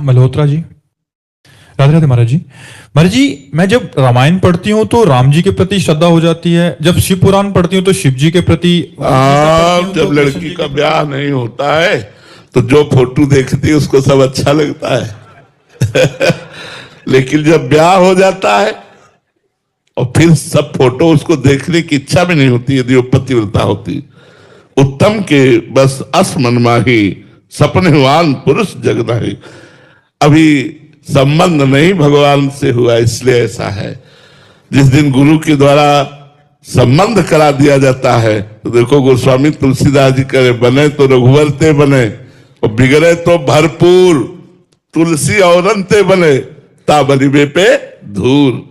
मल्होत्रा जी। राधे राधे महाराज जी। महाराज जी, मैं जब रामायण पढ़ती हूँ तो राम जी के प्रति श्रद्धा हो जाती है, जब शिव पुराण पढ़ती हूँ तो शिव जी के प्रति, जब लड़की का ब्याह नहीं होता है तो जो फोटो देखती है उसको सब अच्छा लगता है लेकिन जब ब्याह हो जाता है और फिर सब फोटो उसको देखने की इच्छा भी नहीं होती यदि वो पतिव्रता होती। उत्तम के बस अस मन माही, सपनेवान पुरुष जग नहीं। अभी संबंध नहीं भगवान से हुआ इसलिए ऐसा है। जिस दिन गुरु के द्वारा संबंध करा दिया जाता है तो देखो गोस्वामी तुलसीदास जी करे, बने तो रघुवर ते बने और बिगड़े तो भरपूर, तुलसी औरंते बने ताबलिबे पे धूल।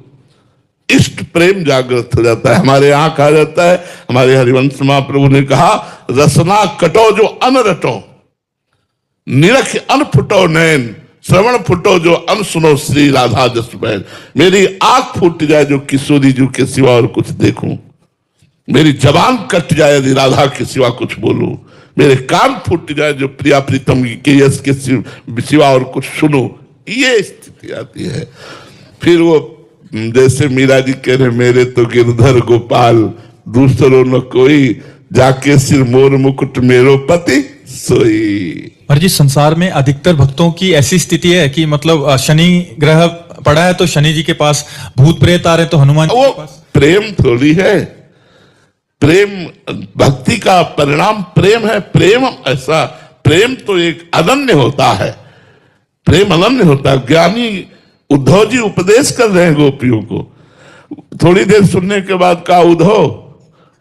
इष्ट प्रेम जागृत हो जाता है। हमारे यहाँ कहा जाता है, हमारे हरिवंश महाप्रभु ने कहा, रसना कटो जो अन रटो, निरख अन फुटो नैन, श्रवण फुटो जो अन सुनो श्री राधा जस बैन। मेरी आंख फूट जाए जो किशोरी जी के सिवा और कुछ देखूं, मेरी जबान कट जाए यदि राधा के सिवा कुछ बोलूं, मेरे कान फूट जाए जो प्रिया प्रीतम के यश के सिवा और कुछ सुनो। ये स्थिति आती है। फिर वो जैसे मीरा जी कह रहे, मेरे तो गिरधर गोपाल दूसरो न कोई, जाके सिर मोर मुकुट मेरो पति सोई। महाराज जी, संसार में अधिकतर भक्तों की ऐसी स्थिति है कि मतलब शनि ग्रह पड़ा है तो शनि जी के पास, भूत प्रेत आ रहे तो हनुमान जी के पास। प्रेम थोड़ी है, प्रेम भक्ति का परिणाम प्रेम है। प्रेम ऐसा, प्रेम तो एक अनन्य होता है, प्रेम अनन्य होता है। ज्ञानी उद्धव जी उपदेश कर रहे हैं गोपियों को। थोड़ी देर सुनने के बाद कहा, उद्धव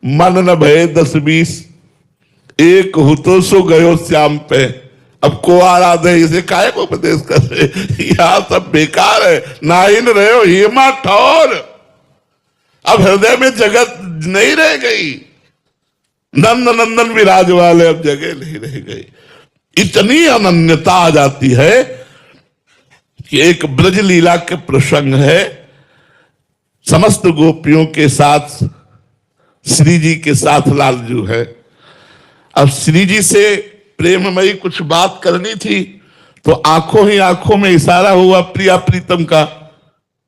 मन न भय 10-20, एक हो तो सो गयो श्याम पे, अब को आराधे, इसे काहे को उपदेश कर रहे, यहां सब बेकार है, नाइन रहे हो हेमा ठौर। अब हृदय में जगत नहीं रह गई, नंद नंदन विराज वाले अब जगह नहीं रह गई। इतनी अनन्यता आ जाती है कि एक ब्रज लीला के प्रसंग है, समस्त गोपियों के साथ श्री जी के साथ लालजू है। अब श्री जी से प्रेममयी कुछ बात करनी थी तो आंखों ही आंखों में इशारा हुआ प्रिया प्रीतम का,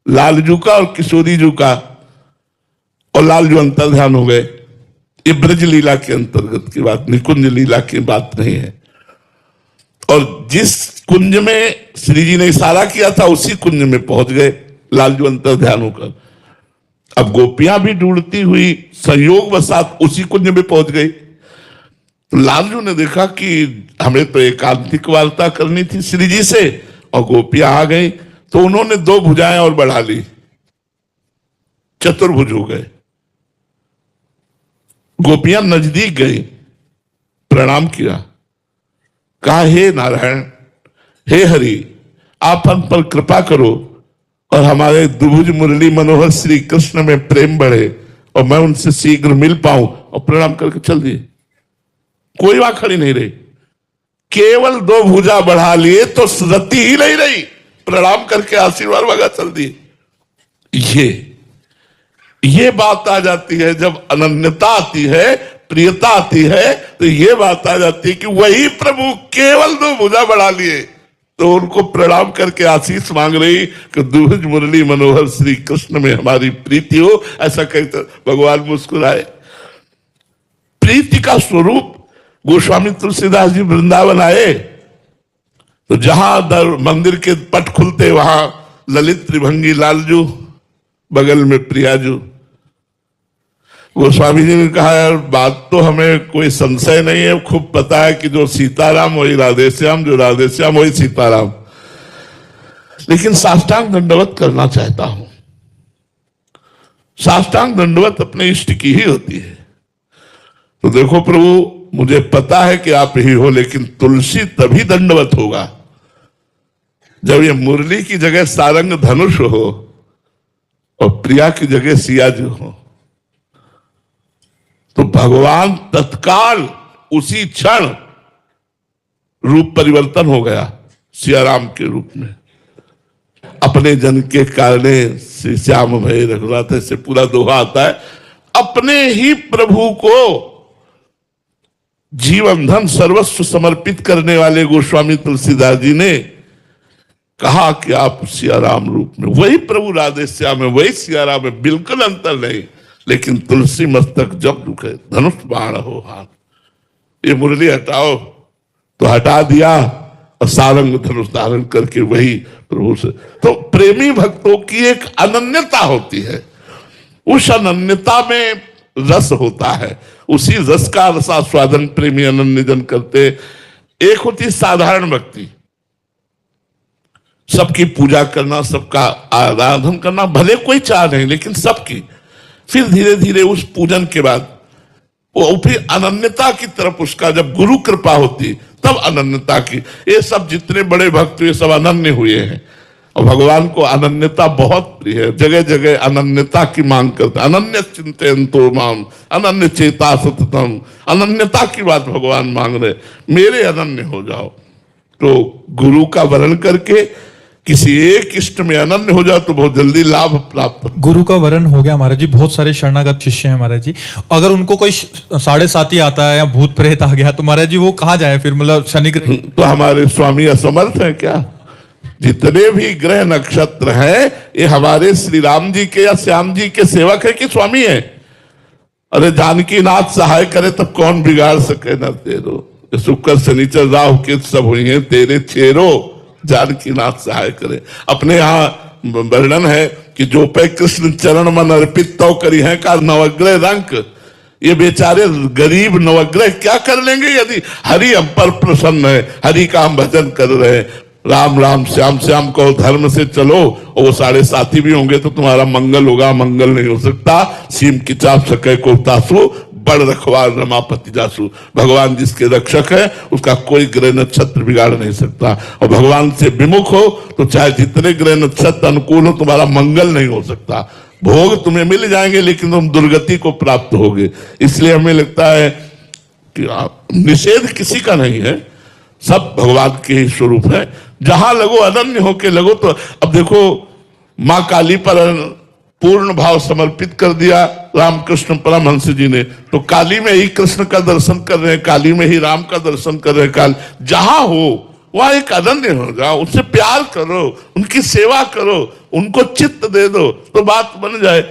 लालजू का और किशोरी जू का, और लालजू अंतर्ध्यान हो गए। ये ब्रज लीला के अंतर्गत की बात, निकुंज लीला की बात नहीं है। और जिस कुंज में श्री जी ने इशारा किया था उसी कुंज में पहुंच गए लालजू अंतर्ध्यान होकर। अब गोपियां भी ढूंढती हुई संयोग वसात उसी कुंज में पहुंच गई। तो लालजू ने देखा कि हमें तो एकांतिक वार्ता करनी थी श्री जी से और गोपियां आ गई, तो उन्होंने 2 भुजाएं और बढ़ा ली, चतुर्भुज हो गए। गोपियां नजदीक गई, प्रणाम किया, कहा, हे नारायण, हे हरि, आप हम पर कृपा करो और हमारे दुभुज मुरली मनोहर श्री कृष्ण में प्रेम बढ़े और मैं उनसे शीघ्र मिल पाऊं। और प्रणाम करके चल दिए, कोई वहां खड़ी नहीं रही। केवल 2 भुजा बढ़ा लिए तो रति ही नहीं रही, प्रणाम करके आशीर्वाद वगैरह चल दिए। ये बात आ जाती है जब अनन्यता आती है, प्रियता आती है, तो ये बात आ जाती है कि वही प्रभु केवल 2 भुजा बढ़ा लिए तो उनको प्रणाम करके आशीष मांग रही कि दुभुज मुरली मनोहर श्री कृष्ण में हमारी प्रीति हो। ऐसा कहते भगवान मुस्कुराए। प्रीति का स्वरूप गोस्वामी तुलसीदास जी वृंदावन आए तो जहां मंदिर के पट खुलते वहां ललित त्रिभंगी लालजू, बगल में प्रियाजू। गोस्वामी जी ने कहा, यार बात तो हमें कोई संशय नहीं है, खूब पता है कि जो सीताराम वही राधेश्याम, जो राधेश्याम वही सीताराम, लेकिन साष्टांग दंडवत करना चाहता हूं। साष्टांग दंडवत अपने इष्ट की ही होती है। तो देखो प्रभु, मुझे पता है कि आप ही हो, लेकिन तुलसी तभी दंडवत होगा जब ये मुरली की जगह सारंग धनुष हो और प्रिया की जगह सियाजू हो। तो भगवान तत्काल उसी क्षण रूप परिवर्तन हो गया सियाराम के रूप में। अपने जन के कारणे श्री श्याम भय रघुनाथ से पूरा दोहा आता है। अपने ही प्रभु को जीवन धन सर्वस्व समर्पित करने वाले गोस्वामी तुलसीदास जी ने कहा कि आप सिया राम रूप में, वही प्रभु राधे श्याम है, वही सिया राम है, बिल्कुल अंतर नहीं। लेकिन तुलसी मस्तक जब दुखे धनुष बाण हो हाथ, ये मुरली हटाओ तो हटा दिया और सारंग धनुष धारण करके वही प्रभु से। तो प्रेमी भक्तों की एक अनन्यता होती है, उस अनन्यता में रस होता है, उसी रस का रसास्वादन प्रेमी अनन्य जन करते। एक होती साधारण भक्ति, सबकी पूजा करना, सबका आराधन करना, भले कोई चाह नहीं लेकिन सबकी। फिर धीरे धीरे उस पूजन के बाद वो फिर अनन्यता की तरफ उसका, जब गुरु कृपा होती तब अनन्यता की। ये सब जितने बड़े भक्त ये सब अनन्य हुए हैं और भगवान को अनन्यता बहुत प्रिय है। जगह जगह अनन्यता की मांग करते, अनन्य चिंतयन्तो माम अनन्य चेता सततम, अनन्यता की बात भगवान मांग रहे, मेरे अनन्य हो जाओ। तो गुरु का वरण करके किसी एक इष्ट में अनन्य हो जाओ तो बहुत जल्दी लाभ प्राप्त। गुरु का वरण हो गया महाराज जी, बहुत सारे शरणागत शिष्य हैं महाराज जी, अगर उनको कोई साढ़े साथी आता है या भूत प्रेत आ गया तो महाराज जी वो कहाँ जाए फिर, मतलब शनि ग्रह? तो हमारे स्वामी असमर्थ है क्या? जितने भी ग्रह नक्षत्र हैं ये हमारे श्री राम जी के या श्याम जी के सेवक है कि स्वामी है? अरे जानकी नाथ सहाय करे तब कौन बिगाड़ सके न तेरो, शुक्र शनिचर राहु केतु सब हुई है तेरे चेरो, जानकी नाथ सहाय करे। अपने यहाँ वर्णन है कि जो पे कृष्ण चरण मन अर्पित तो करी है का नवग्रह रंक। ये बेचारे गरीब नवग्रह क्या कर लेंगे यदि हरि हम पर प्रसन्न है, हरि का हम भजन कर रहे हैं। राम राम श्याम श्याम कहो, धर्म से चलो और वो साढ़े साथी भी होंगे तो तुम्हारा मंगल होगा, मंगल नहीं हो सकता। सीम की चाप सके को तासु, बड़ रखवार रमापति जासु। भगवान जिसके रक्षक है उसका कोई ग्रह नक्षत्र बिगाड़ नहीं सकता, और भगवान से विमुख हो तो चाहे जितने ग्रह नक्षत्र अनुकूल हो तुम्हारा मंगल नहीं हो सकता। भोग तुम्हें मिल जाएंगे लेकिन तुम दुर्गति को प्राप्त होगे। इसलिए हमें लगता है कि निषेध किसी का नहीं है, सब भगवान के ही स्वरूप है। जहां लगो अनन्य होके लगो। तो अब देखो मां काली पर पूर्ण भाव समर्पित कर दिया रामकृष्ण परमहंस जी ने, तो काली में ही कृष्ण का दर्शन कर रहे हैं, काली में ही राम का दर्शन कर रहे हैं। काल जहां हो वहां एक अनन्य हो जाओ, उनसे प्यार करो, उनकी सेवा करो, उनको चित्त दे दो तो बात बन जाए।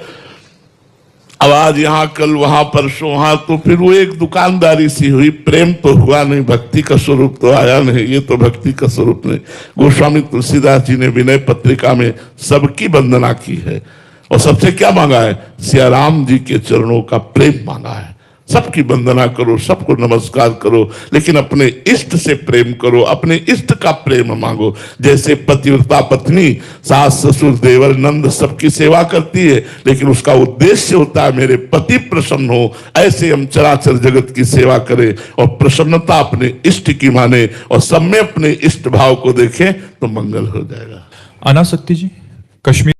अब आज यहाँ कल वहां परसों वहां, तो फिर वो एक दुकानदारी सी हुई, प्रेम तो हुआ नहीं, भक्ति का स्वरूप तो आया नहीं। ये तो भक्ति का स्वरूप नहीं। गोस्वामी तुलसीदास जी ने विनय पत्रिका में सबकी वंदना की है और सबसे क्या मांगा है? सिया राम जी के चरणों का प्रेम मांगा है। सबकी वंदना करो, सबको नमस्कार करो, लेकिन अपने इष्ट से प्रेम करो, अपने इष्ट का प्रेम मांगो। जैसे पतिव्रता पत्नी सास ससुर देवर नंद सबकी सेवा करती है, लेकिन उसका उद्देश्य होता है मेरे पति प्रसन्न हो। ऐसे हम चराचर जगत की सेवा करें और प्रसन्नता अपने इष्ट की माने और सब में अपने इष्ट भाव को देखें तो मंगल हो जाएगा। अनासक्ति जी, कश्मीर